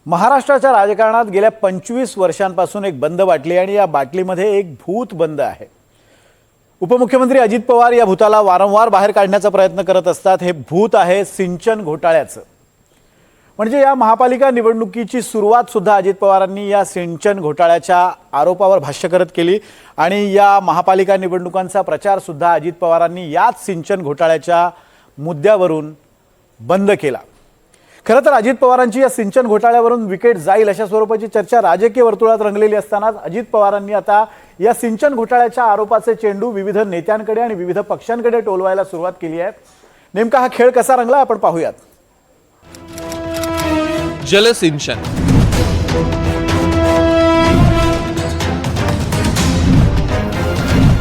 महाराष्ट्राच्या राजकारणात गेल्या 25 वर्षांपासून एक बंद बाटली आणि या बाटलीमध्ये एक भूत बंद आहे। उपमुख्यमंत्री अजित पवार या भूताला वारंवार बाहेर काढण्याचा प्रयत्न करत असतात। हे भूत आहे सिंचन घोटाळ्याचं। म्हणजे या महापालिका निवडणुकीची सुरुवात सुद्धा अजित पवारांनी या सिंचन घोटाळ्याच्या आरोपावर भाष्य करत केली आणि या महापालिका निवडणुकांचा प्रचार सुद्धा अजित पवारांनी याच सिंचन घोटाळ्याच्या मुद्द्यावरून बंद केला। खरं तर अजित पवारांची या सिंचन घोटाळ्यावरून विकेट जाईल अशा स्वरूपाची चर्चा राजकीय वर्तुळात रंगलेली असताना अजित पवारांनी आता या सिंचन घोटाळ्याच्या आरोपाचे चेंडू विविध नेत्यांकडे आणि विविध पक्षांकडे टोलवायला सुरुवात केली आहे। नेमका हा खेळ कसा रंगला आपण पाहूयात। जलसिंचन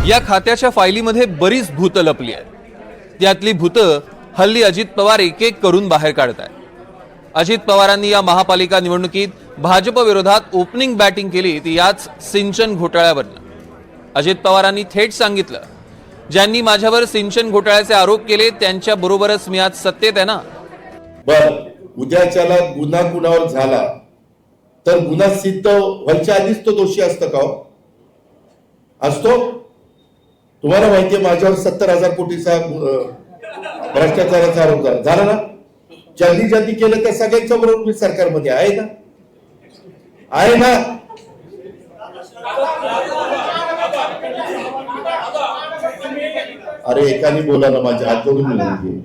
या खात्याच्या फायलीमध्ये बरीच भूत लपली आहेत। त्यातली भूत हल्ली अजित पवार एक एक करून बाहेर काढतात। अजित पवारांनी या महापालिका निवडणुकीत भाजप विरोधात ओपनिंग बॅटिंग केली ती याच सिंचन घोटाळ्यावरनं। अजित पवारांनी थेट सांगितलं, ज्यांनी माझ्यावर सिंचन घोटाळ्याचे आरोप केले त्यांच्या बरोबरच मी आज सत्तेत आहे ना। बर उद्याच्याला गुन्हा कुणावर झाला तर गुन्हा सिद्ध व्हायच्या आधीच तो दोषी असतो का? असतो? तुम्हाला माहितीये माझ्यावर 70,000 कोटीचा भ्रष्टाचाराचा आरोप झाला ना। जल्दी जल्दी केलं तर सगळ्यांच्या बरोबर मी सरकारमध्ये आहे ना, आहे ना। अरे एकाने बोला ना, माझ्या हात जोडून मिळून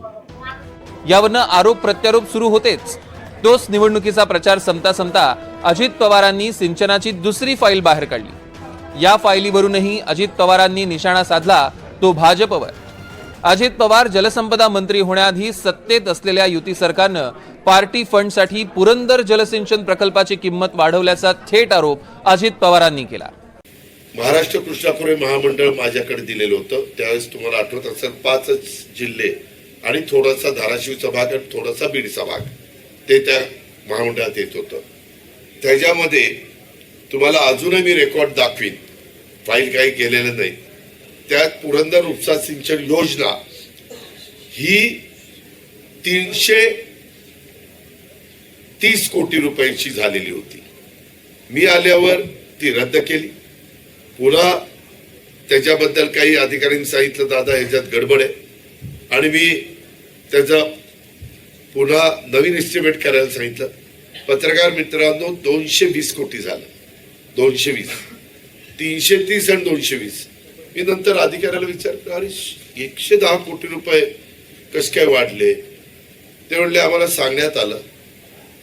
यावरनं आरोप प्रत्यारोप सुरू होतेच। तोच निवडणुकीचा प्रचार संपता संपता अजित पवारांनी सिंचनाची दुसरी फाईल बाहेर काढली। या फाईलीवरूनही अजित पवारांनी निशाणा साधला तो भाजपवर। अजित पवार जलसंपदा मंत्री होण्याआधी सत्तेत असलेल्या युती सरकारनं पार्टी फंडसाठी पुरंदर जलसिंचन प्रकल्पाची किंमत वाढवल्याचा थेट आरोप अजित पवारांनी केला। महाराष्ट्र कृष्णापुरे महामंडळ माझ्याकडे दिलेलं होतं। त्यावेळेस तुम्हाला आठवत असेल 5 जिल्हे आणि थोडासा धाराशिवचा भाग आणि थोडासा बीडचा भाग ते त्या महामंडळात येत होतं। त्याच्यामध्ये तुम्हाला अजूनही मी रेकॉर्ड दाखवीन, फाईल काही केलेलं नाही। त्यात पुरंदर उपसा सिंचन योजना ही 330 कोटी रुपयांची झालेली होती। मी आल्यावर ती रद्द केली। पुन्हा त्याच्याबद्दल काही अधिकाऱ्यांनी सांगितलं, दादा ह्याच्यात गडबड आहे, आणि मी त्याचा पुन्हा नवीन एस्टिमेट करायला सांगितलं। पत्रकार मित्रांनो 220 कोटी झालं, 220, 330 आणि 220। मी नंतर अधिकाऱ्याला विचारलं, अरे 110 कोटी रुपये कसे काय वाढले? ते म्हणले, आम्हाला सांगण्यात आलं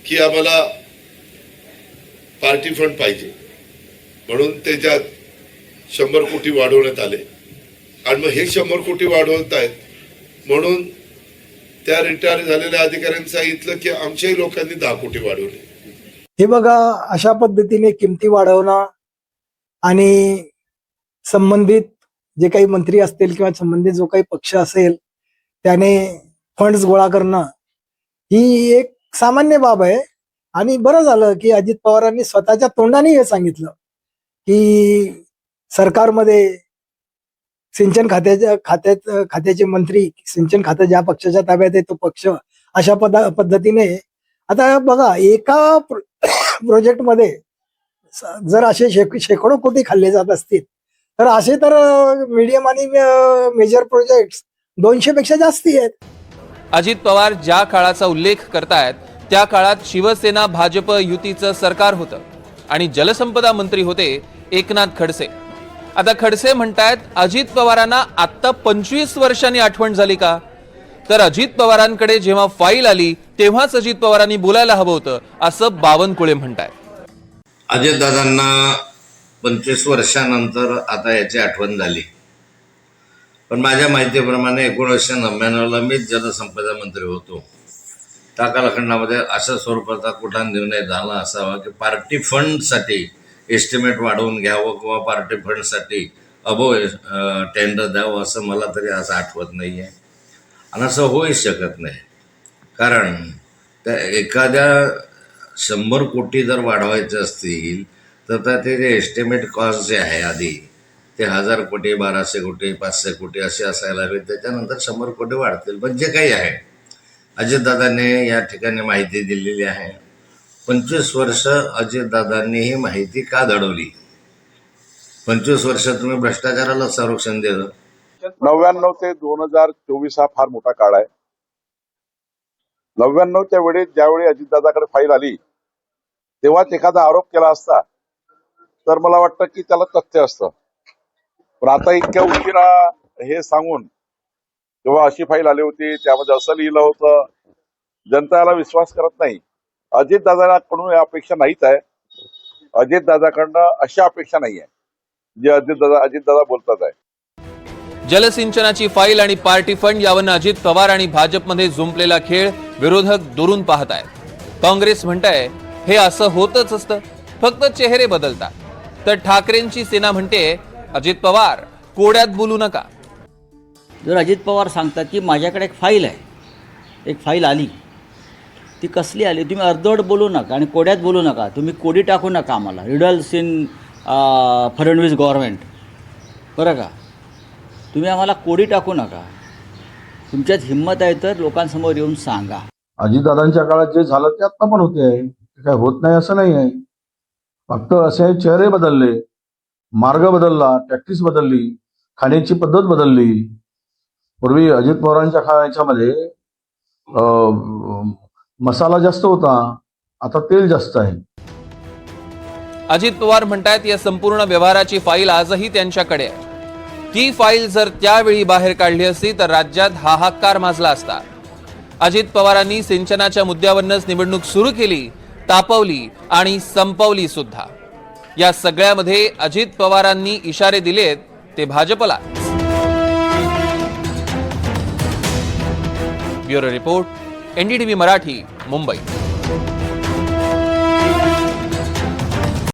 की आम्हाला पार्टी फंड पाहिजे म्हणून त्याच्यात 100 कोटी वाढवण्यात आले, आणि मग हे 100 कोटी वाढवत आहेत म्हणून त्या रिटायर झालेल्या अधिकाऱ्यांनी सांगितलं की आमच्याही लोकांनी 10 कोटी वाढवले। हे बघा, अशा पद्धतीने किमती वाढवणं आणि संबंधित जे काही मंत्री असतील किंवा संबंधित जो काही पक्ष असेल त्याने फंड्स गोळा करणं ही एक सामान्य बाब आहे। आणि बरं झालं की अजित पवारांनी स्वतःच्या तोंडाने हे सांगितलं की सरकारमध्ये सिंचन खात्याचे मंत्री, सिंचन खातं ज्या पक्षाच्या ताब्यात आहे तो पक्ष अशा पद्धतीने। आता बघा, एका प्रोजेक्टमध्ये जर असे शेकडो कोटी खाल्ले जात असतील तर असे तर मीडियम आणि मेजर प्रोजेक्ट 200 पेक्षा जास्ती आहेत। अजित पवार ज्या काळाचा उल्लेख करतायत त्या काळात शिवसेना भाजप युतीचं सरकार होतं आणि जलसंपदा मंत्री होते एकनाथ खडसे। आता खडसे म्हणतायत अजित पवारांना आता 25 वर्षांनी आठवण झाली का? तर अजित पवारांकडे जेव्हा फाईल आली तेव्हाच अजित पवारांनी बोलायला हवं होतं असं बावनकुळे म्हणतायत। अजित दादांना 25 वर्षानंतर आता याची आठवण झाली, पण माझ्या माहितीप्रमाणे 1999ला मीच जलसंपदा मंत्री होतो। त्या कालखंडामध्ये अशा स्वरूपाचा कुठला निर्णय झाला असावा की पार्टी फंडसाठी एस्टिमेट वाढवून घ्यावं किंवा पार्टी फंडसाठी टेंडर द्यावं असं मला तरी असं आठवत नाही आहे, आणि असं होऊच शकत नाही। कारण त्या एखाद्या 100 कोटी जर वाढवायचे असतील तर ते जे एस्टिमेट कॉस्ट जे आहे आधी ते 1000 कोटी, 1200 कोटी, 500 कोटी असे असायला हवे। त्याच्यानंतर 100 कोटी वाढतील। पण जे काही आहे अजितदादांनी या ठिकाणी माहिती दिलेली आहे 25 वर्ष अजितदादांनी ही माहिती का दडवली? 25 वर्ष तुम्ही भ्रष्टाचाराला संरक्षण दिलं. 99 ते 2024 हा फार मोठा काळ आहे. 99च्या वेळी ज्यावेळी अजितदादाकडे फाईल आली तेव्हाच एखादा आरोप केला असता तर मला वाटतं की त्याला तथ्य असतं. पण आता इतक्या उशिरा हे सांगून तेव्हा अशी फाईल आली होती, त्यामध्ये असं लिहिलं होतं, जनता याला विश्वास करत नाही. अजितदादाकडून या अपेक्षा नाहीच आहे. अजितदादाकडनं अशा अपेक्षा नाही आहे जे अजितदादा बोलतात आहे. जलसिंचनाची फाईल आणि पार्टी फंड यावरून अजित पवार आणि भाजपमध्ये जुंपलेला खेळ विरोधक दुरून पाहत आहेत. काँग्रेस म्हणताय हे असं होतच असतं, फक्त चेहरे बदलतात. तर ठाकरेंची सेना म्हणते अजित पवार कोड्यात बोलू नका. जर अजित पवार सांगतात की माझ्याकडे एक फाईल आहे, एक फाईल आली, ती कसली आली, तुम्ही अर्धवट बोलू नका आणि कोड्यात बोलू नका, तुम्ही कोडी टाकू नका आम्हाला, रिडल्स इन फडणवीस गव्हर्नमेंट, बरं का, तुम्ही आम्हाला कोडी टाकू नका. तुमच्यात हिंमत आहे तर लोकांसमोर येऊन सांगा. अजितदादांच्या काळात जे झालं ते आता पण होते आहे, ते काय होत नाही असं नाही आहे. फक्त असे चेहरे बदलले, मार्ग बदलला, टॅक्टिक्स बदलली, खाण्याची पद्धत बदलली. पूर्वी अजित पवारांच्या याच्यामध्ये मसाला जास्त होता, आता तेल जास्त आहे. अजित पवार म्हणतात या संपूर्ण व्यवहाराची फाईल आजही त्यांच्याकडे आहे. ती फाईल जर त्यावेळी बाहेर काढली असती तर राज्यात हाहाकार माजला असता. अजित पवारांनी सिंचनाच्या मुद्द्यावरच निवडणूक सुरू केली, तापवली आणि संपवली सुद्धा. या सगळ्यामध्ये अजित पवारांनी इशारे दिलेत ते भाजपला. Bureau report, NDTV Marathi, Mumbai.